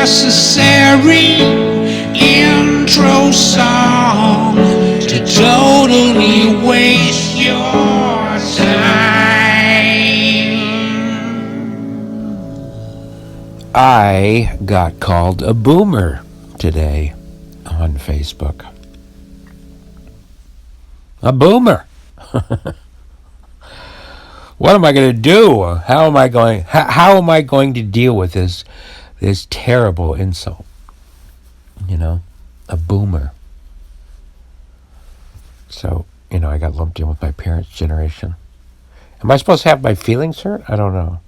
unnecessary intro song to totally waste your time. I got called a boomer today on Facebook. A boomer. What am I going to do? How am I going to deal with this terrible insult? You know, a boomer. So, I got lumped in with my parents' generation. Am I supposed to have my feelings hurt? I don't know.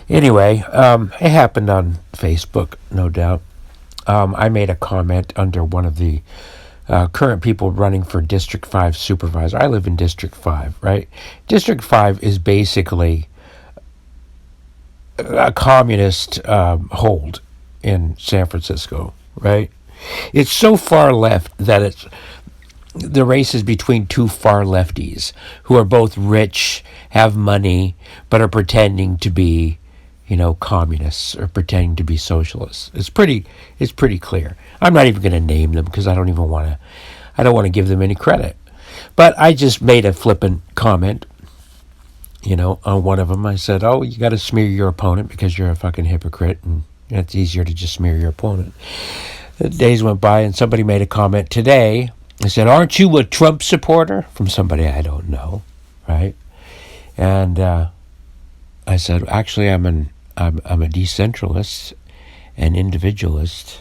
Anyway, it happened on Facebook, no doubt. I made a comment under one of the current people running for District 5 supervisor. I live in District 5, right? District 5 is basically a communist hold in San Francisco, right? It's so far left that the race is between two far lefties who are both rich, have money, but are pretending to be, communists or pretending to be socialists. It's pretty clear. I'm not even going to name them because I don't want to give them any credit. But I just made a flippant comment, on one of them. I said, "Oh, you got to smear your opponent because you're a fucking hypocrite, and it's easier to just smear your opponent." The days went by, and somebody made a comment today. I said, "Aren't you a Trump supporter?" From somebody I don't know, right? And I said, "Actually, I'm a decentralist, an individualist,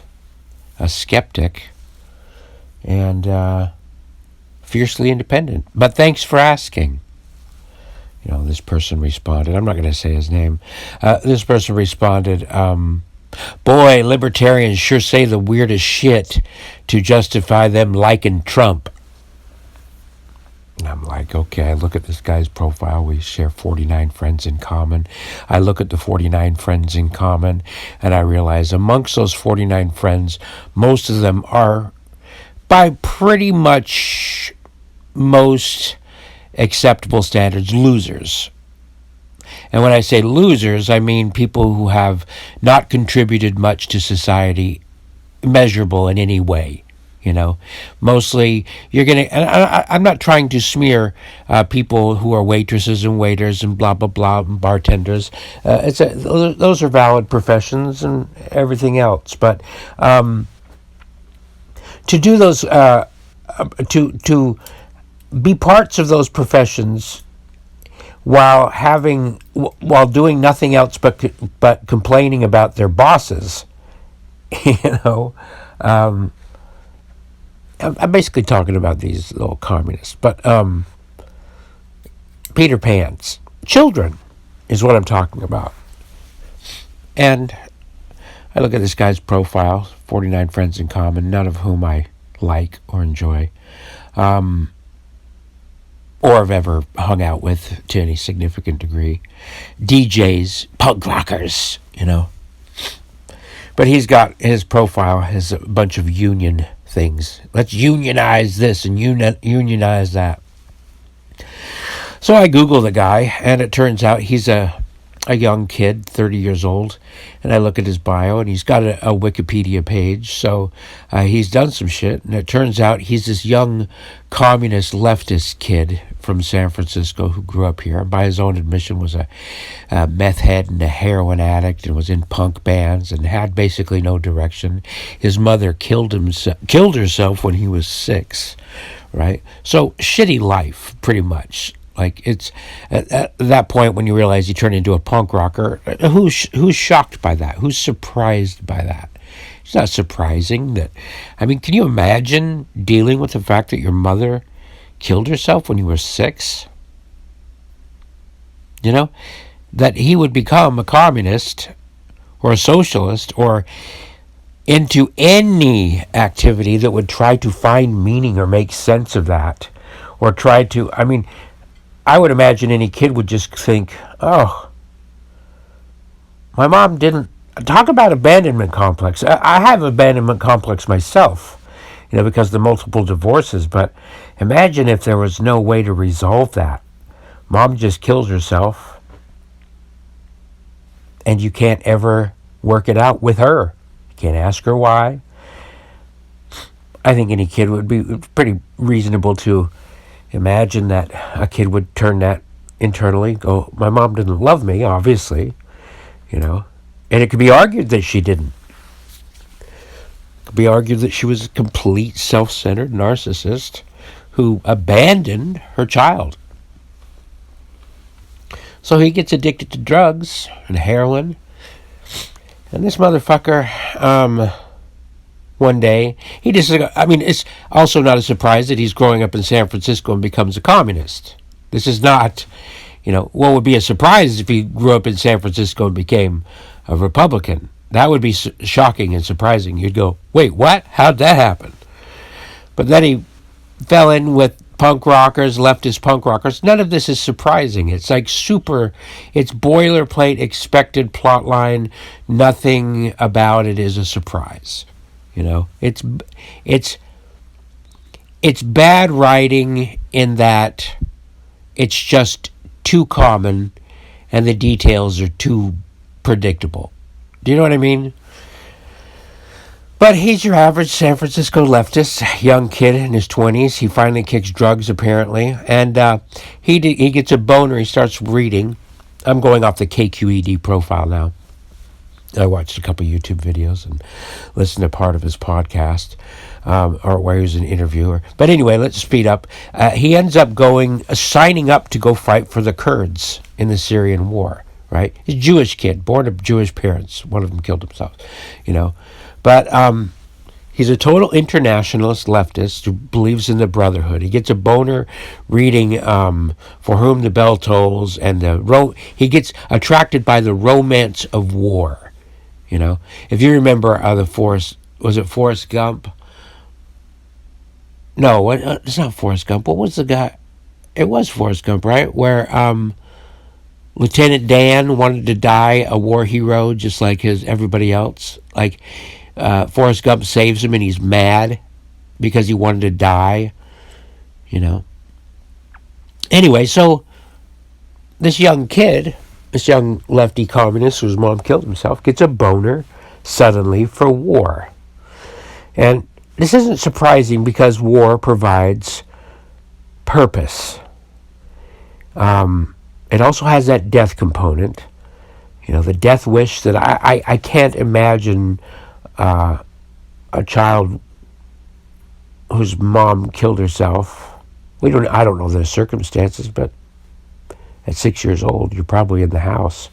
a skeptic, and fiercely independent. But thanks for asking." This person responded. I'm not going to say his name. This person responded, "Boy, libertarians sure say the weirdest shit to justify them liking Trump." And I'm like, okay, I look at this guy's profile. We share 49 friends in common. I look at the 49 friends in common, and I realize amongst those 49 friends, most of them are, by pretty much most acceptable standards, losers. And when I say losers, I mean people who have not contributed much to society, measurable in any way. Mostly you're going to, and I'm not trying to smear people who are waitresses and waiters and blah, blah, blah, and bartenders. Those are valid professions and everything else. But to do those, to be parts of those professions while doing nothing else but complaining about their bosses, I'm basically talking about these little communists, but Peter Pan's children is what I'm talking about. And I look at this guy's profile, 49 friends in common, none of whom I like or enjoy, or have ever hung out with to any significant degree. DJs, punk rockers, But he's got, his profile has a bunch of union things. Let's unionize this and unionize that. So I Google the guy, and it turns out he's a young kid, 30 years old, and I look at his bio, and he's got a Wikipedia page, so he's done some shit, and it turns out he's this young communist leftist kid from San Francisco who grew up here, and by his own admission was a meth head and a heroin addict, and was in punk bands and had basically no direction. His mother killed herself when he was 6, right? So shitty life, pretty much. Like, it's at that point when you realize you turn into a punk rocker, who's shocked by that? Who's surprised by that? It's not surprising that, can you imagine dealing with the fact that your mother killed herself when you were 6? That he would become a communist or a socialist or into any activity that would try to find meaning or make sense of that, or try to, I would imagine any kid would just think, oh, my mom didn't, talk about abandonment complex. I have abandonment complex myself, because of the multiple divorces, but imagine if there was no way to resolve that. Mom just kills herself, and you can't ever work it out with her. Can't ask her why. I think any kid would be pretty reasonable to imagine that a kid would turn that internally, go, my mom didn't love me, obviously, and it could be argued that she didn't. It could be argued that she was a complete self-centered narcissist who abandoned her child. So he gets addicted to drugs and heroin, and this motherfucker, one day, it's also not a surprise that he's growing up in San Francisco and becomes a communist. This is not, what would be a surprise if he grew up in San Francisco and became a Republican. That would be shocking and surprising. You'd go, wait, what? How'd that happen? But then he fell in with punk rockers, leftist punk rockers. None of this is surprising. It's like it's boilerplate, expected plot line. Nothing about it is a surprise. It's bad writing in that it's just too common and the details are too predictable. Do you know what I mean? But he's your average San Francisco leftist, young kid in his 20s. He finally kicks drugs, apparently, and he gets a boner. He starts reading. I'm going off the KQED profile now. I watched a couple YouTube videos and listened to part of his podcast, or where he was an interviewer. But anyway, let's speed up. He ends up signing up to go fight for the Kurds in the Syrian war, right? He's a Jewish kid, born of Jewish parents. One of them killed himself, But he's a total internationalist leftist who believes in the Brotherhood. He gets a boner reading For Whom the Bell Tolls, and he gets attracted by the romance of war. If you remember was it Forrest Gump? No, it's not Forrest Gump. What was the guy? It was Forrest Gump, right? Where Lieutenant Dan wanted to die a war hero just like everybody else. Like Forrest Gump saves him and he's mad because he wanted to die. Anyway, so this young lefty communist whose mom killed himself gets a boner suddenly for war. And this isn't surprising because war provides purpose. It also has that death component. The death wish that I can't imagine a child whose mom killed herself. I don't know the circumstances, but at 6 years old, you're probably in the house,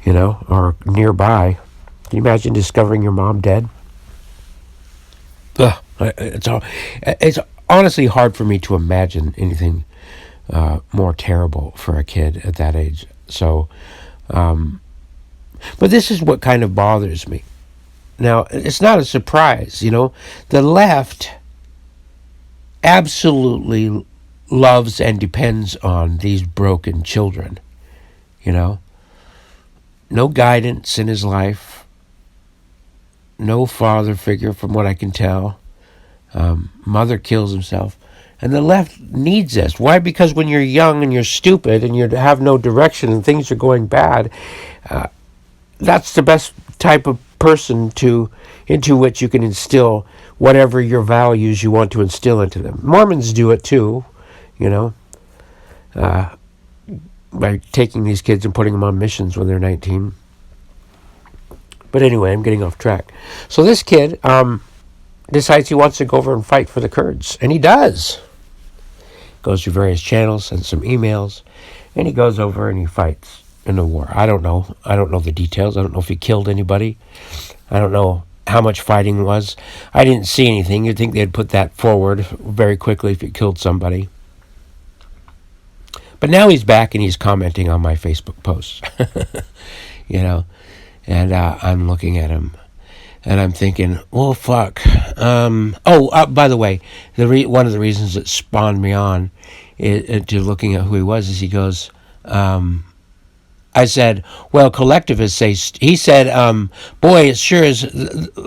or nearby. Can you imagine discovering your mom dead? It's honestly hard for me to imagine anything more terrible for a kid at that age. So, but this is what kind of bothers me. Now, it's not a surprise, The left absolutely loves and depends on these broken children, No guidance in his life. No father figure, from what I can tell. Mother kills himself. And the left needs this. Why? Because when you're young and you're stupid and you have no direction and things are going bad, that's the best type of person into which you can instill whatever your values you want to instill into them. Mormons do it too, by taking these kids and putting them on missions when they're 19. But anyway, I'm getting off track. So this kid decides he wants to go over and fight for the Kurds, and he does. Goes through various channels, sends some emails, and he goes over and he fights in the war. I don't know the details. I don't know if he killed anybody. I don't know how much fighting was. I didn't see anything. You'd think they'd put that forward very quickly if he killed somebody. But now he's back and he's commenting on my Facebook posts, and I'm looking at him and I'm thinking, well, fuck. By the way, one of the reasons that spawned me on to looking at who he was is he goes, I said, well, collectivists say, he said, boy, it sure is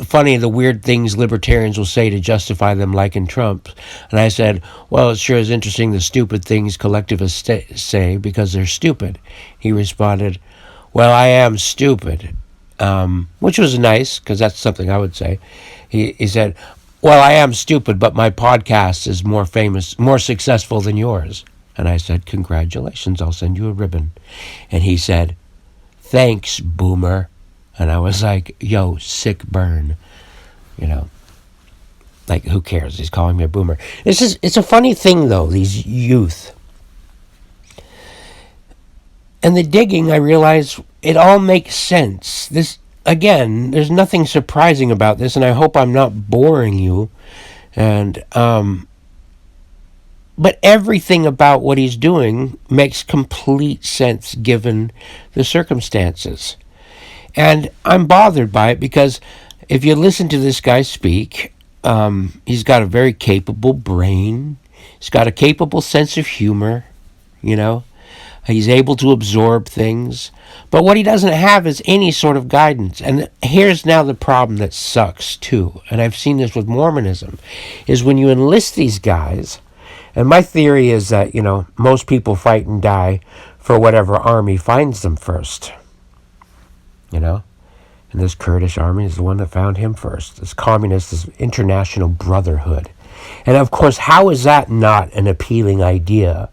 funny the weird things libertarians will say to justify them liking Trump. And I said, well, it sure is interesting the stupid things collectivists say because they're stupid. He responded, well, I am stupid. which was nice because that's something I would say. He said, well, I am stupid, but my podcast is more famous, more successful than yours. And I said, congratulations, I'll send you a ribbon. And he said, thanks, boomer. And I was like, yo, sick burn. You know, like, who cares? He's calling me a boomer. It's a funny thing, though, these youth. And the digging, I realize it all makes sense. This, again, there's nothing surprising about this, and I hope I'm not boring you. And, but everything about what he's doing makes complete sense given the circumstances. And I'm bothered by it because if you listen to this guy speak, he's got a very capable brain. He's got a capable sense of humor, you know. He's able to absorb things. But what he doesn't have is any sort of guidance. And here's now the problem that sucks, too. And I've seen this with Mormonism, is when you enlist these guys, and my theory is that, you know, most people fight and die for whatever army finds them first. You know? And this Kurdish army is the one that found him first. This communist, this International Brotherhood. And of course, how is that not an appealing idea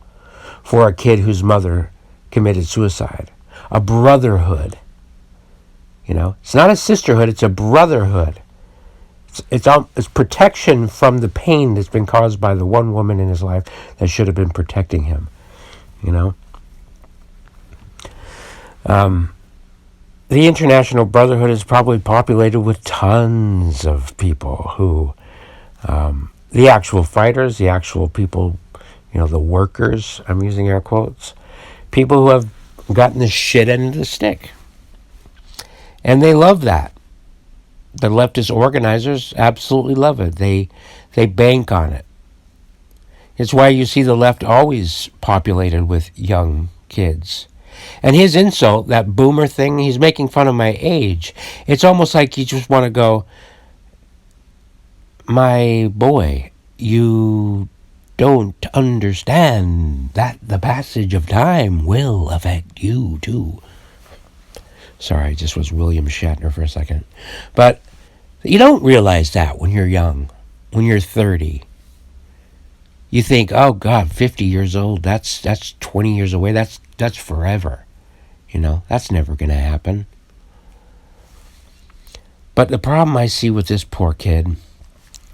for a kid whose mother committed suicide? A brotherhood. You know? It's not a sisterhood, it's a brotherhood. It's protection from the pain that's been caused by the one woman in his life that should have been protecting him. You know? The International Brotherhood is probably populated with tons of people who, the actual fighters, the actual people, you know, the workers, I'm using air quotes, people who have gotten the shit end of the stick. And they love that. The leftist organizers absolutely love it. They bank on it. It's why you see the left always populated with young kids. And his insult, that boomer thing, he's making fun of my age. It's almost like you just want to go, my boy, you don't understand that the passage of time will affect you too. Sorry, I just was William Shatner for a second. But you don't realize that when you're young, when you're 30. You think, oh God, 50 years old, that's 20 years away, that's forever. You know, that's never going to happen. But the problem I see with this poor kid,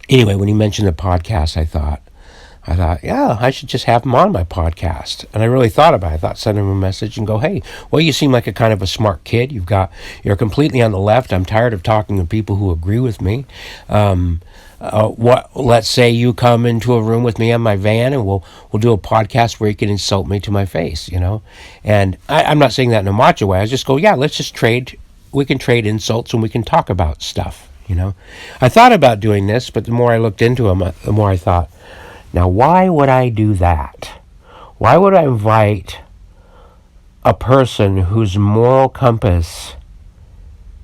anyway, when he mentioned the podcast, I thought, yeah, I should just have him on my podcast. And I really thought about it. I thought, send him a message and go, hey, well, you seem like a kind of a smart kid. You're completely on the left. I'm tired of talking to people who agree with me. Let's say you come into a room with me on my van and we'll do a podcast where you can insult me to my face, you know. And I'm not saying that in a macho way. I just go, yeah, let's just trade. We can trade insults and we can talk about stuff, you know. I thought about doing this, but the more I looked into him, the more I thought, now, why would I do that? Why would I invite a person whose moral compass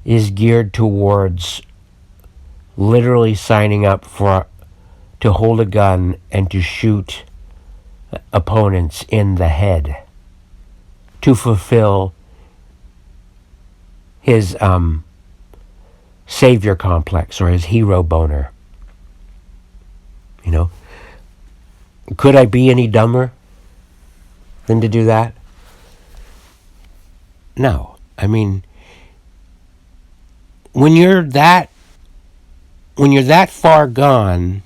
is geared towards literally signing up to hold a gun and to shoot opponents in the head to fulfill his savior complex or his hero boner? You know? Could I be any dumber than to do that? No. I mean, when you're that far gone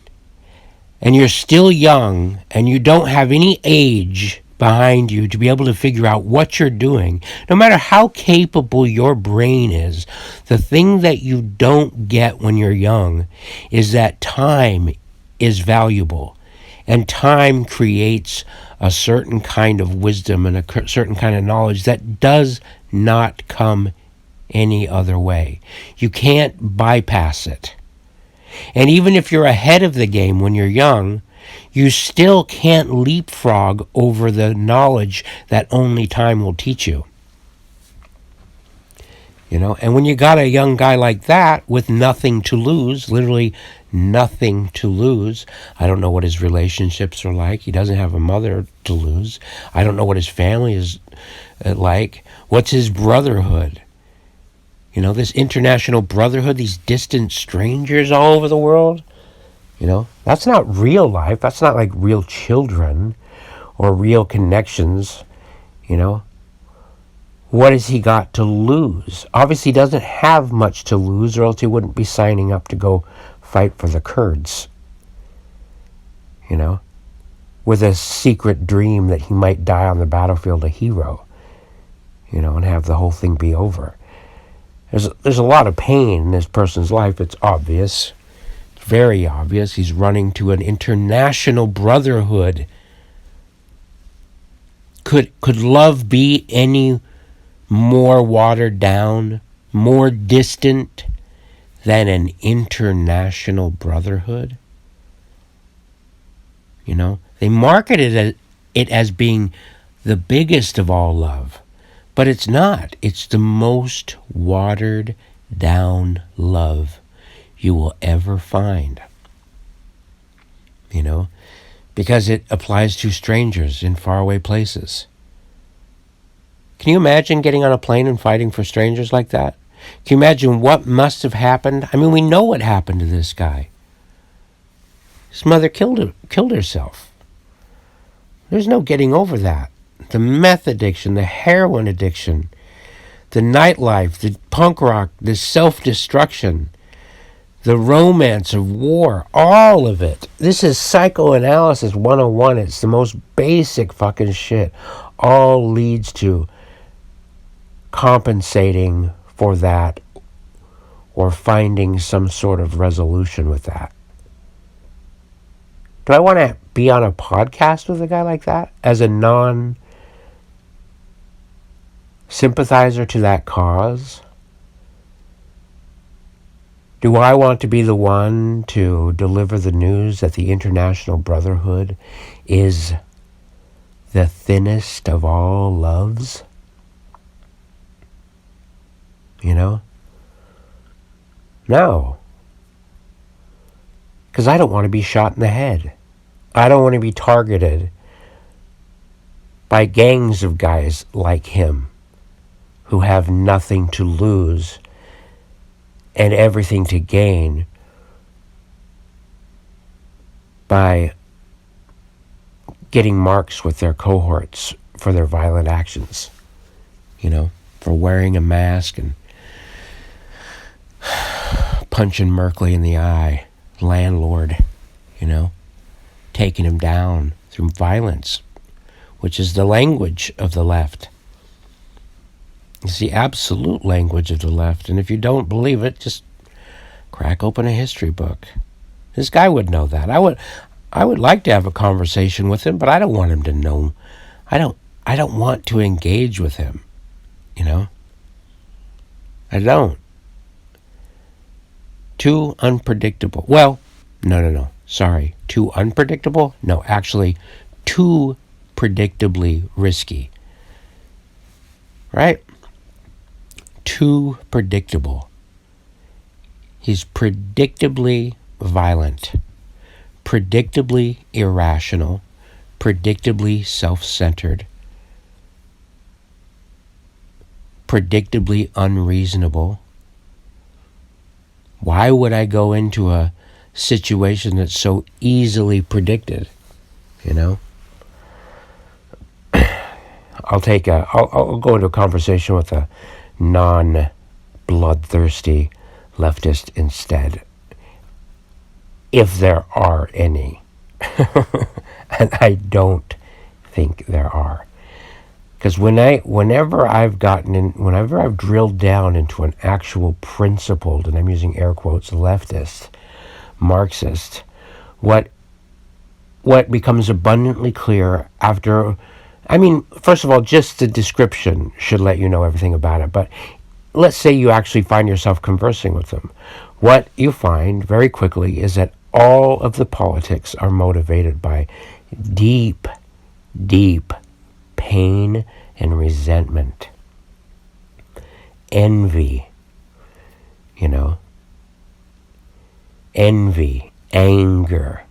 and you're still young and you don't have any age behind you to be able to figure out what you're doing, no matter how capable your brain is, the thing that you don't get when you're young is that time is valuable. And time creates a certain kind of wisdom and a certain kind of knowledge that does not come any other way. You can't bypass it. And even if you're ahead of the game when you're young, you still can't leapfrog over the knowledge that only time will teach you. You know, and when you got a young guy like that with nothing to lose, literally nothing to lose. I don't know what his relationships are like. He doesn't have a mother to lose. I don't know what his family is like. What's his brotherhood? You know, this international brotherhood, these distant strangers all over the world. You know, that's not real life. That's not like real children or real connections. You know, what has he got to lose? Obviously, he doesn't have much to lose, or else he wouldn't be signing up to go fight for the Kurds. You know, with a secret dream that he might die on the battlefield a hero. You know, and have the whole thing be over. There's a lot of pain in this person's life. It's obvious. It's very obvious. He's running to an international brotherhood. Could love be any more watered down, more distant than an international brotherhood? You know, they marketed it as being the biggest of all love. But it's not. It's the most watered down love you will ever find. You know, because it applies to strangers in faraway places. Can you imagine getting on a plane and fighting for strangers like that? Can you imagine what must have happened? I mean, we know what happened to this guy. His mother killed herself. There's no getting over that. The meth addiction, the heroin addiction, the nightlife, the punk rock, the self-destruction, the romance of war, all of it. This is psychoanalysis 101. It's the most basic fucking shit. All leads to compensating for that or finding some sort of resolution with that. Do I want to be on a podcast with a guy like that as a non-sympathizer to that cause? Do I want to be the one to deliver the news that the International Brotherhood is the thinnest of all loves? You know? No. Because I don't want to be shot in the head. I don't want to be targeted by gangs of guys like him who have nothing to lose and everything to gain by getting marks with their cohorts for their violent actions. You know, for wearing a mask and punching Merkley in the eye, landlord, you know, taking him down through violence, which is the language of the left. It's the absolute language of the left. And if you don't believe it, just crack open a history book. This guy would know that. I would like to have a conversation with him, but I don't want him to know. I don't want to engage with him. You know? I don't. Too unpredictable. Well, no. Sorry. Too unpredictable? No, actually, too predictably risky. Right? Too predictable. He's predictably violent, predictably irrational, predictably self-centered, predictably unreasonable. Why would I go into a situation that's so easily predicted? You know? I'll go into a conversation with a non-bloodthirsty leftist instead, if there are any. And I don't think there are. Because whenever I've drilled down into an actual principled, and I'm using air quotes, leftist, Marxist, what becomes abundantly clear after, I mean, first of all, just the description should let you know everything about it. But let's say you actually find yourself conversing with them. What you find very quickly is that all of the politics are motivated by deep, deep pain and resentment. Envy, you know. Envy, anger.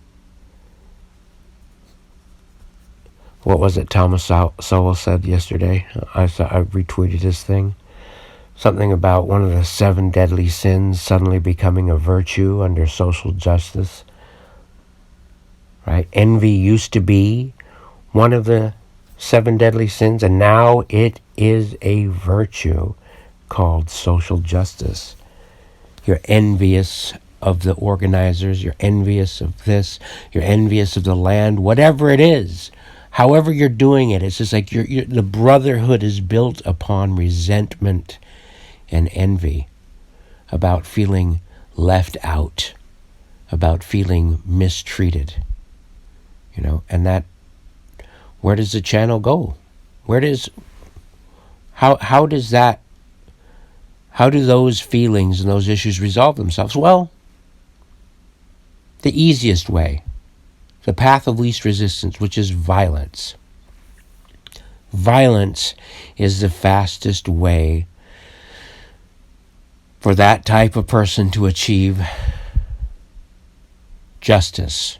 What was it Thomas Sowell said yesterday? I retweeted his thing. something about one of the 7 deadly sins suddenly becoming a virtue under social justice. Right? Envy used to be one of the 7 deadly sins, and now it is a virtue called social justice. You're envious of the organizers, you're envious of this, you're envious of the land, whatever it is. However you're doing it, it's just like the brotherhood is built upon resentment and envy, about feeling left out, about feeling mistreated. And that, where does the channel go? How do those feelings and those issues resolve themselves? Well, the easiest way, the path of least resistance, which is violence. Violence is the fastest way for that type of person to achieve justice,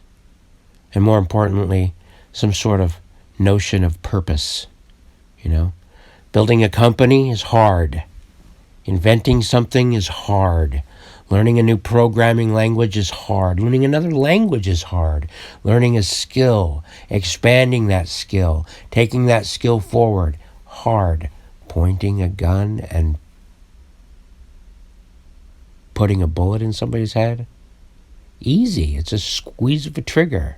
and more importantly, some sort of notion of purpose. Building a company is hard. Inventing something is hard. Learning a new programming language is hard. Learning another language is hard. Learning a skill, expanding that skill, taking that skill forward, hard. Pointing a gun and putting a bullet in somebody's head, easy. It's a squeeze of a trigger.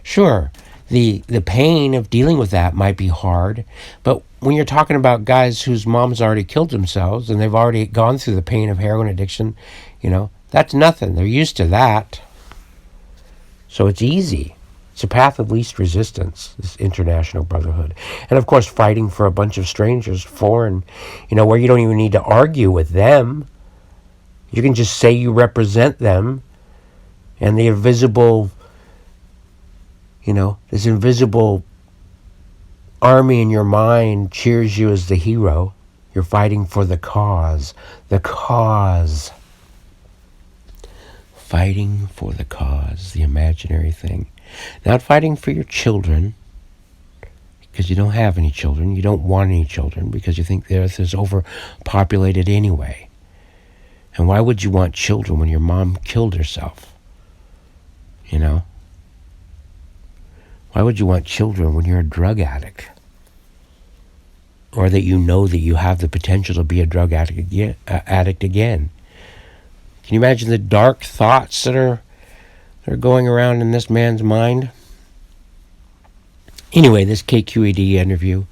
Sure, the pain of dealing with that might be hard, but when you're talking about guys whose moms already killed themselves and they've already gone through the pain of heroin addiction, that's nothing. They're used to that. So it's easy. It's a path of least resistance, this International Brotherhood. And of course, fighting for a bunch of strangers, foreign, where you don't even need to argue with them. You can just say you represent them, and the invisible, this invisible army in your mind cheers you as the hero. You're fighting for the cause. The cause. Fighting for the cause, the imaginary thing. Not fighting for your children, because you don't have any children. You don't want any children, because you think the earth is overpopulated anyway. And why would you want children when your mom killed herself? Why would you want children when you're a drug addict? Or that that you have the potential to be a drug addict again? Can you imagine the dark thoughts that are going around in this man's mind? Anyway, this KQED interview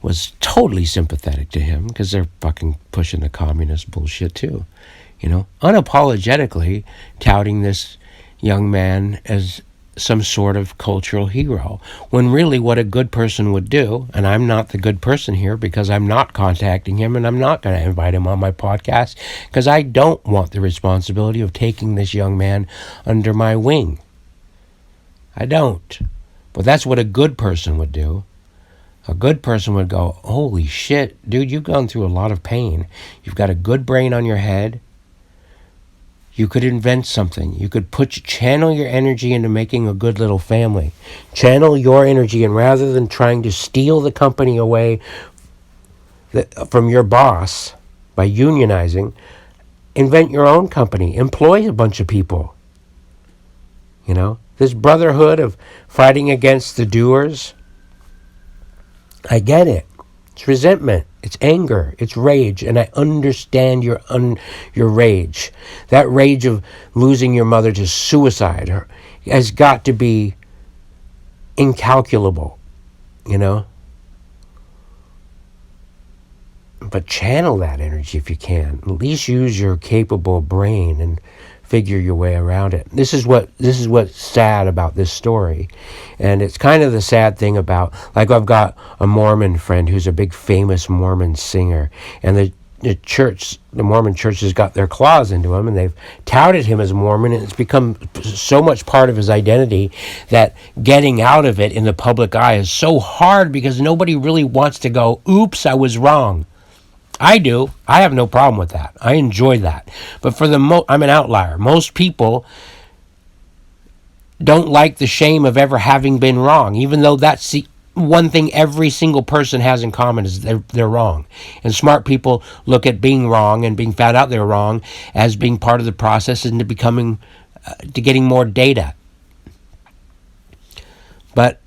was totally sympathetic to him, because they're fucking pushing the communist bullshit too. Unapologetically touting this young man as some sort of cultural hero, when really what a good person would do, and I'm not the good person here because I'm not contacting him and I'm not going to invite him on my podcast, because I don't want the responsibility of taking this young man under my wing. I don't. But that's what a good person would do. A good person would go, holy shit, dude, you've gone through a lot of pain. You've got a good brain on your head. You could invent something. You could channel your energy into making a good little family. Channel your energy, and rather than trying to steal the company away from your boss by unionizing, invent your own company. Employ a bunch of people. This brotherhood of fighting against the doers, I get it. It's resentment. It's anger. It's rage. And I understand your rage. That rage of losing your mother to suicide has got to be incalculable, But channel that energy if you can. At least use your capable brain and figure your way around it. This is what's sad about this story. And it's kind of the sad thing about, like, I've got a Mormon friend who's a big famous Mormon singer, and the Mormon church has got their claws into him, and they've touted him as Mormon, and it's become so much part of his identity that getting out of it in the public eye is so hard, because nobody really wants to go, oops, I was wrong. I do. I have no problem with that. I enjoy that. But for I'm an outlier. Most people don't like the shame of ever having been wrong, even though that's one thing every single person has in common is they're wrong. And smart people look at being wrong and being found out they're wrong as being part of the process and to getting more data. But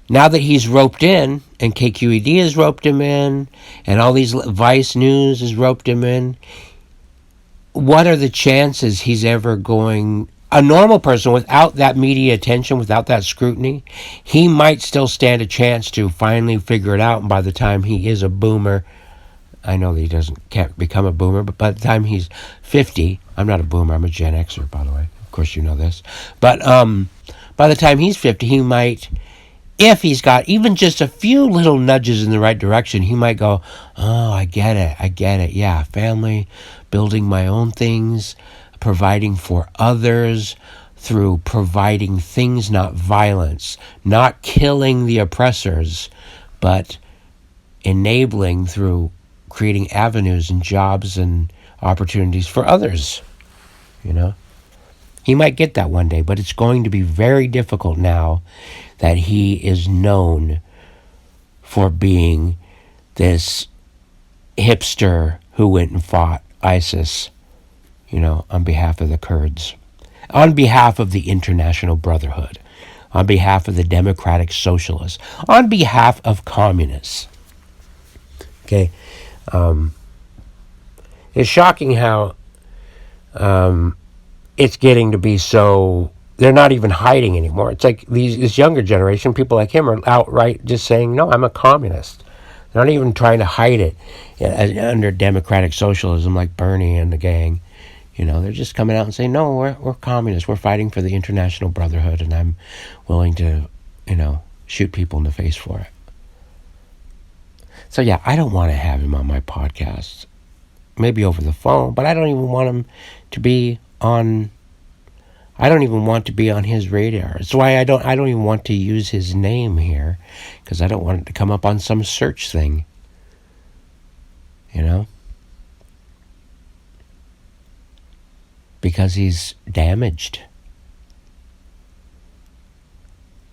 now that he's roped in, and KQED has roped him in, and all these Vice News has roped him in, what are the chances he's ever going... A normal person, without that media attention, without that scrutiny, he might still stand a chance to finally figure it out, and by the time he is a boomer... I know that he can't become a boomer, but by the time he's 50... I'm not a boomer, I'm a Gen Xer, by the way. Of course you know this. But by the time he's 50, he might... If he's got even just a few little nudges in the right direction, he might go, oh, I get it. Yeah, family, building my own things, providing for others through providing things, not violence, not killing the oppressors, but enabling through creating avenues and jobs and opportunities for others, He might get that one day, but it's going to be very difficult now that he is known for being this hipster who went and fought ISIS, on behalf of the Kurds, on behalf of the International Brotherhood, on behalf of the Democratic Socialists, on behalf of communists. Okay? It's shocking how it's getting to be so... They're not even hiding anymore. It's like this younger generation, people like him, are outright just saying, no, I'm a communist. They're not even trying to hide it under democratic socialism like Bernie and the gang. They're just coming out and saying, no, we're communists. We're fighting for the International Brotherhood, and I'm willing to, shoot people in the face for it. So, yeah, I don't want to have him on my podcast. Maybe over the phone, but I don't even want him to be on... I don't even want to be on his radar. That's why I don't even want to use his name here, because I don't want it to come up on some search thing. Because he's damaged.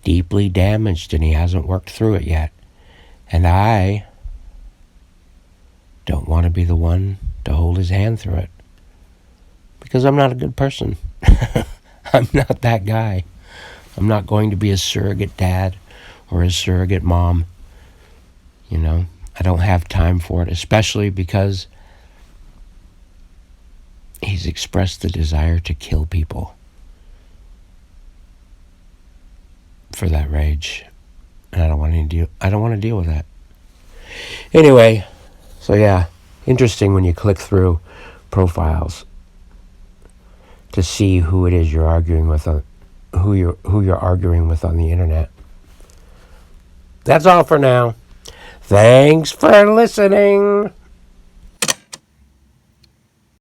Deeply damaged, and he hasn't worked through it yet. And I don't want to be the one to hold his hand through it. Because I'm not a good person. I'm not that guy. I'm not going to be a surrogate dad or a surrogate mom. I don't have time for it, especially because he's expressed the desire to kill people for that rage. And I don't want to deal with that. Anyway, so yeah, interesting when you click through profiles to see who it is you're arguing with, who you're arguing with on the internet. That's all for now. Thanks for listening.